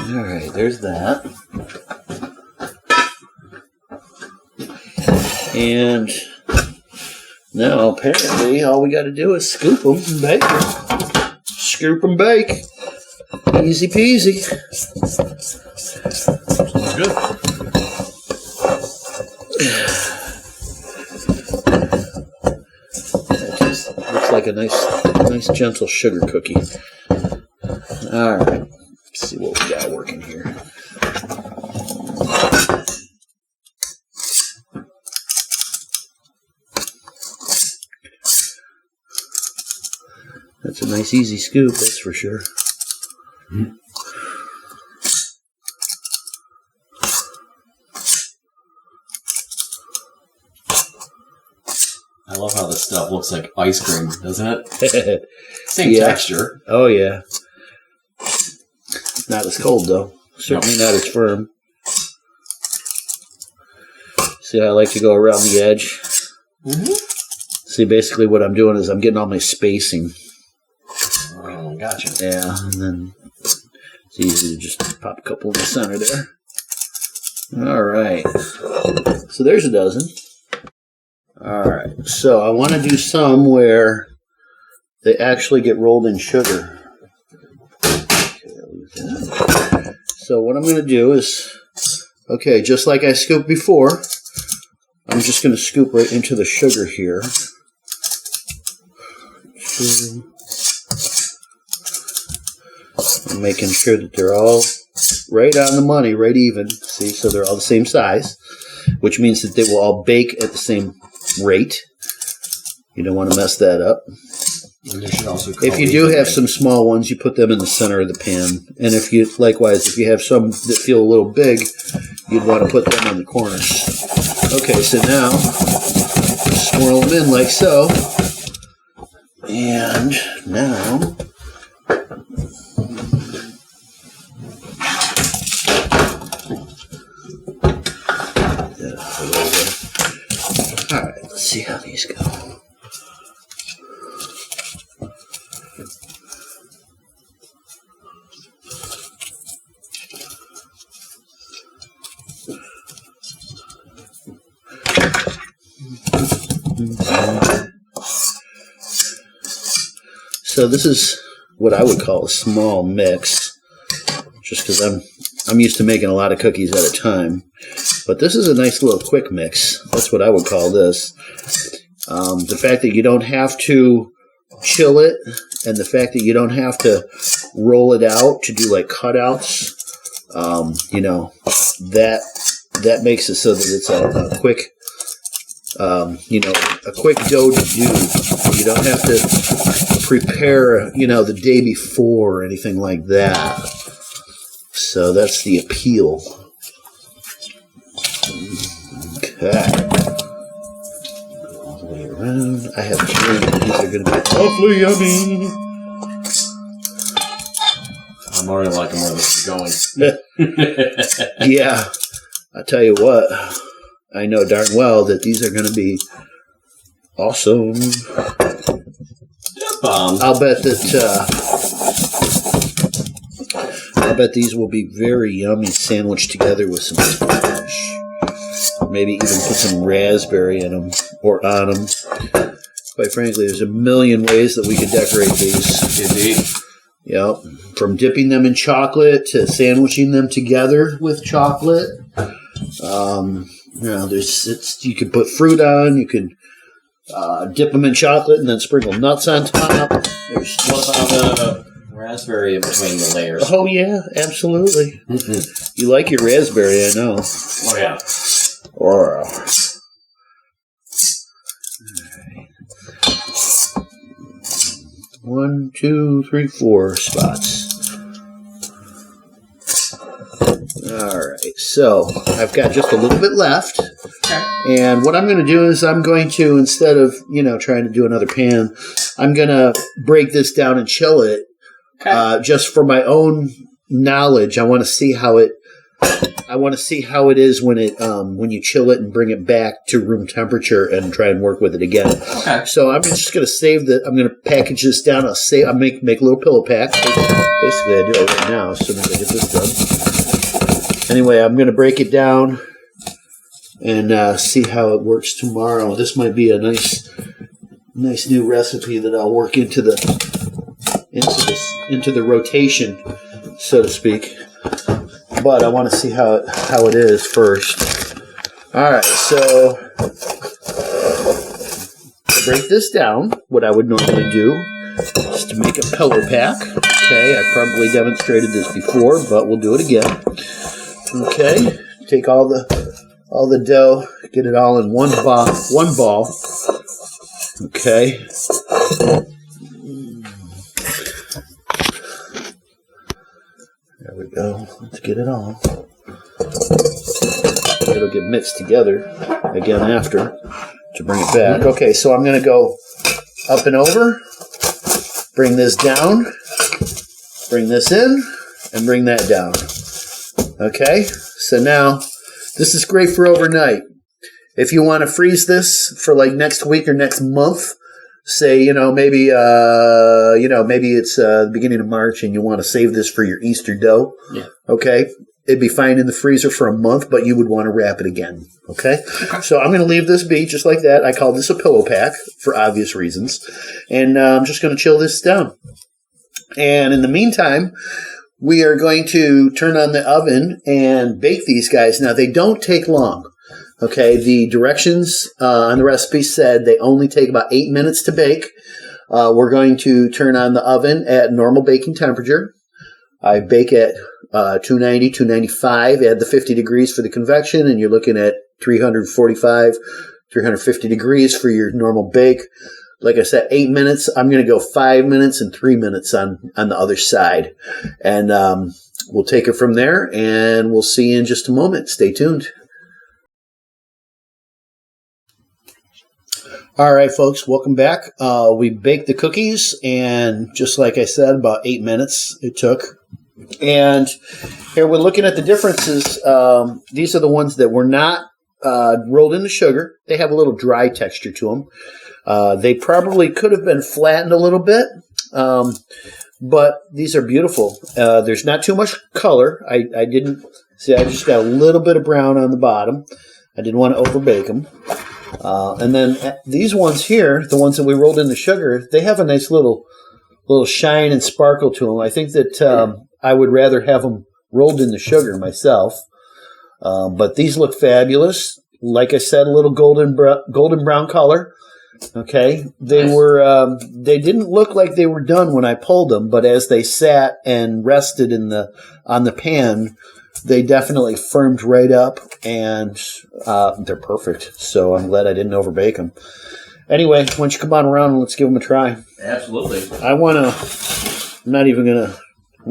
All right, there's that. And now apparently all we got to do is scoop them and bake them. Scoop and bake. Easy peasy. Sounds good. That just looks like a nice gentle sugar cookie. All right. Let's see what we got working here. That's a nice easy scoop, that's for sure. Mm-hmm. I love how this stuff looks like ice cream, doesn't it? Same texture. Oh, yeah. Not as cold, though. Certainly not as firm. See how I like to go around the edge? Mm-hmm. See, basically what I'm doing is I'm getting all my spacing. Oh, gotcha. Yeah, and then it's easy to just pop a couple in the center there. All right. So there's a dozen. All right. So I want to do some where they actually get rolled in sugar. So what I'm going to do is, okay, just like I scooped before, I'm just going to scoop right into the sugar here. I'm making sure that they're all right on the money, right even. See, so they're all the same size, which means that they will all bake at the same rate. You don't want to mess that up. And they should also if you do have some small ones, you put them in the center of the pan. And if you, likewise, if you have some that feel a little big, you'd want to put them in the corners. Okay, so now swirl them in like so. And now all right, let's see how these go. So this is what I would call a small mix, just because I'm used to making a lot of cookies at a time. But this is a nice little quick mix. That's what I would call this. The fact that you don't have to chill it, and the fact that you don't have to roll it out to do like cutouts, that makes it so that it's a quick, a quick dough to do. You don't have to prepare, the day before or anything like that. So that's the appeal. Okay. All the way around. I have three. These are going to be awfully yummy. I'm already liking where this is going. Yeah. I'll tell you what. I know darn well that these are going to be awesome. I'll bet these will be very yummy sandwiched together with some spinach. Maybe even put some raspberry in them or on them. Quite frankly, there's a million ways that we could decorate these. Indeed. Yep. From dipping them in chocolate to sandwiching them together with chocolate. You could put fruit on. You could dip them in chocolate and then sprinkle nuts on top. What about raspberry in between the layers? Oh, yeah, absolutely. Mm-hmm. You like your raspberry, I know. Oh, yeah. Or 1, 2, 3, 4 spots. All right, so I've got just a little bit left. Okay. And what I'm going to do is I'm going to, instead of, trying to do another pan, I'm going to break this down and chill it. Okay. Just for my own knowledge, I want to see how it I want to see how it is when you chill it and bring it back to room temperature and try and work with it again. Okay. So I'm just going to I'm going to package this down. I'll make a little pillow pack. Basically, I do it right now as soon as I get this done. Anyway, I'm going to break it down and see how it works tomorrow. This might be a nice new recipe that I'll work into the rotation, so to speak. But I want to see how it is first. All right, so to break this down, what I would normally do is to make a pillow pack. Okay, I probably demonstrated this before, but we'll do it again. Okay, take all the dough, get it all in one ball. Okay. There we go. Let's get it all. It'll get mixed together again after to bring it back. Okay, so I'm going to go up and over, bring this down, bring this in, and bring that down. Okay, so now this is great for overnight. If you want to freeze this for like next week or next month, say, maybe it's the beginning of March and you want to save this for your Easter dough. Yeah. Okay. It'd be fine in the freezer for a month, but you would want to wrap it again. Okay. So I'm going to leave this be just like that. I call this a pillow pack for obvious reasons. And I'm just going to chill this down. And in the meantime, we are going to turn on the oven and bake these guys. Now, they don't take long. Okay, the directions on the recipe said they only take about 8 minutes to bake. We're going to turn on the oven at normal baking temperature. I bake at 290, 295, add the 50 degrees for the convection, and you're looking at 345, 350 degrees for your normal bake. Like I said, 8 minutes. I'm going to go 5 minutes and 3 minutes on the other side. And we'll take it from there, and we'll see you in just a moment. Stay tuned. All right, folks, welcome back. We baked the cookies, and just like I said, about 8 minutes it took. And here we're looking at the differences. These are the ones that were not rolled into sugar. They have a little dry texture to them. They probably could have been flattened a little bit, but these are beautiful. There's not too much color. I didn't see. I just got a little bit of brown on the bottom. I didn't want to overbake them. And then these ones here, the ones that we rolled in the sugar, they have a nice little shine and sparkle to them. I think that I would rather have them rolled in the sugar myself. But these look fabulous. Like I said, a little golden brown color. Okay, they were. They didn't look like they were done when I pulled them, but as they sat and rested on the pan, they definitely firmed right up, and they're perfect. So I'm glad I didn't overbake them. Anyway, why don't you come on around and let's give them a try? Absolutely. I'm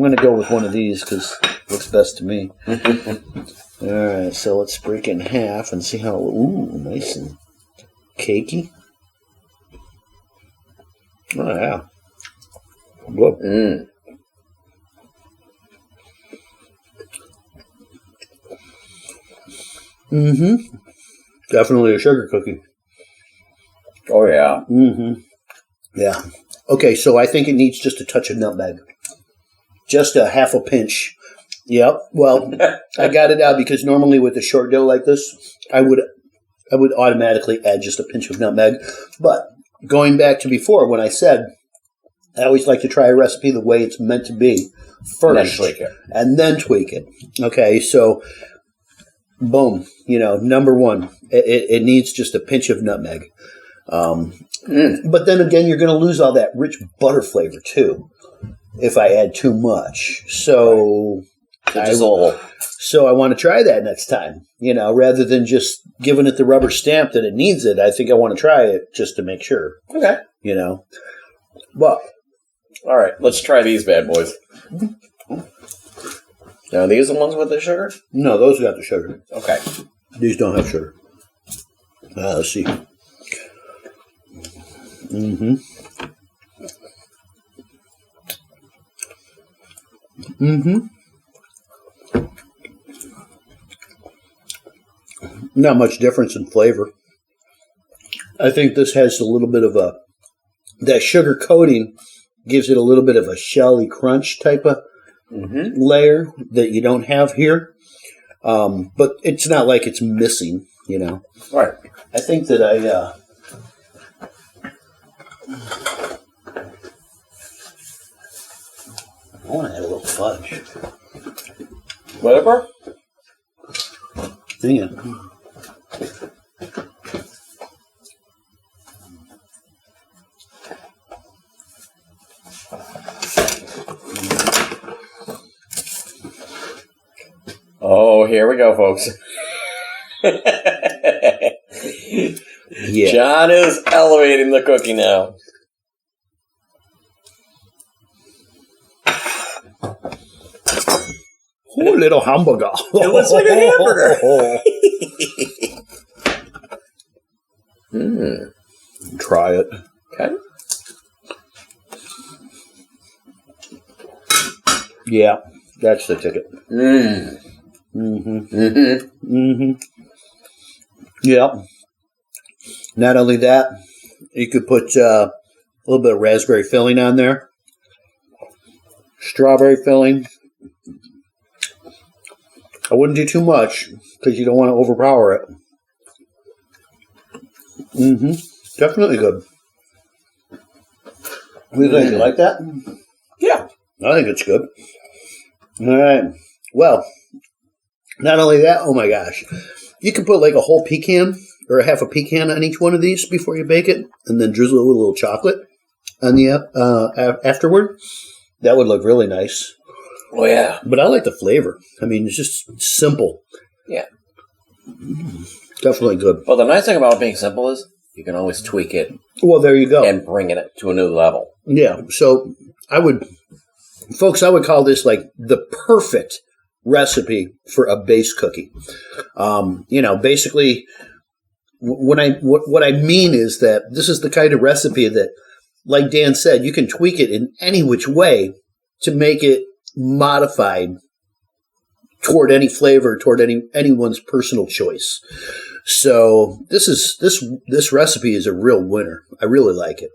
gonna go with one of these because it looks best to me. All right, so let's break it in half and see how. Ooh, nice and cakey. Oh yeah. Whoa. Mm-hmm. Definitely a sugar cookie. Oh, yeah. Mm-hmm. Yeah. Okay, so I think it needs just a touch of nutmeg. Just a half a pinch. Yep. Well, I got it out because normally with a short dough like this, I would automatically add just a pinch of nutmeg. But going back to before when I said I always like to try a recipe the way it's meant to be first. And then tweak it. Okay, so boom, number one, it needs just a pinch of nutmeg. But then again, you're going to lose all that rich butter flavor too if I add too much. So I want to try that next time, rather than just giving it the rubber stamp that it needs it. I think I want to try it just to make sure. Okay. Well, all right, let's try these bad boys. Now, are these the ones with the sugar? No, those got the sugar. Okay. These don't have sugar. Let's see. Mm-hmm. Mm-hmm. Not much difference in flavor. I think this has a little bit of that sugar coating gives it a little bit of a shelly crunch type of layer that you don't have here. But it's not like it's missing, Right. I think that I want to add a little fudge. Whatever. Dang it. Oh, here we go, folks. Yeah. John is elevating the cookie now. Oh, little hamburger. It looks like a hamburger. Try it. Okay. Yeah, that's the ticket. Yeah. Not only that, you could put a little bit of raspberry filling on there. Strawberry filling. I wouldn't do too much because you don't want to overpower it. Definitely good. What do you think? You like that? Yeah. I think it's good. All right. Well, not only that, oh my gosh. You can put like a whole pecan or a half a pecan on each one of these before you bake it and then drizzle it with a little chocolate on the afterward. That would look really nice. Oh, yeah. But I like the flavor. I mean, it's just simple. Yeah. Definitely good. Well, the nice thing about being simple is you can always tweak it. Well, there you go. And bring it to a new level. Yeah. So I would call this like the perfect recipe for a base cookie. Basically, what I mean is that this is the kind of recipe that, like Dan said, you can tweak it in any which way to make it modified toward any flavor, toward anyone's personal choice. So this recipe is a real winner. I really like it.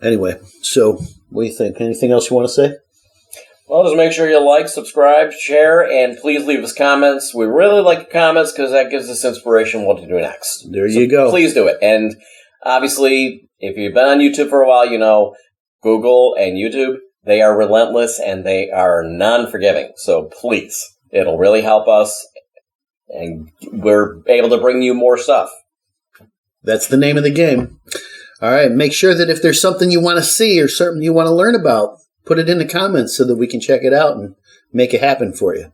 Anyway, so what do you think? Anything else you want to say? Well, just make sure you like, subscribe, share, and please leave us comments. We really like comments because that gives us inspiration what to do next. There you go. Please do it. And obviously, if you've been on YouTube for a while, you know Google and YouTube, they are relentless and they are non-forgiving. So please, it'll really help us. And we're able to bring you more stuff. That's the name of the game. All right. Make sure that if there's something you want to see or something you want to learn about, put it in the comments so that we can check it out and make it happen for you.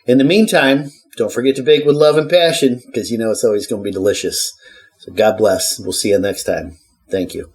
In the meantime, don't forget to bake with love and passion because you know it's always going to be delicious. So God bless. We'll see you next time. Thank you.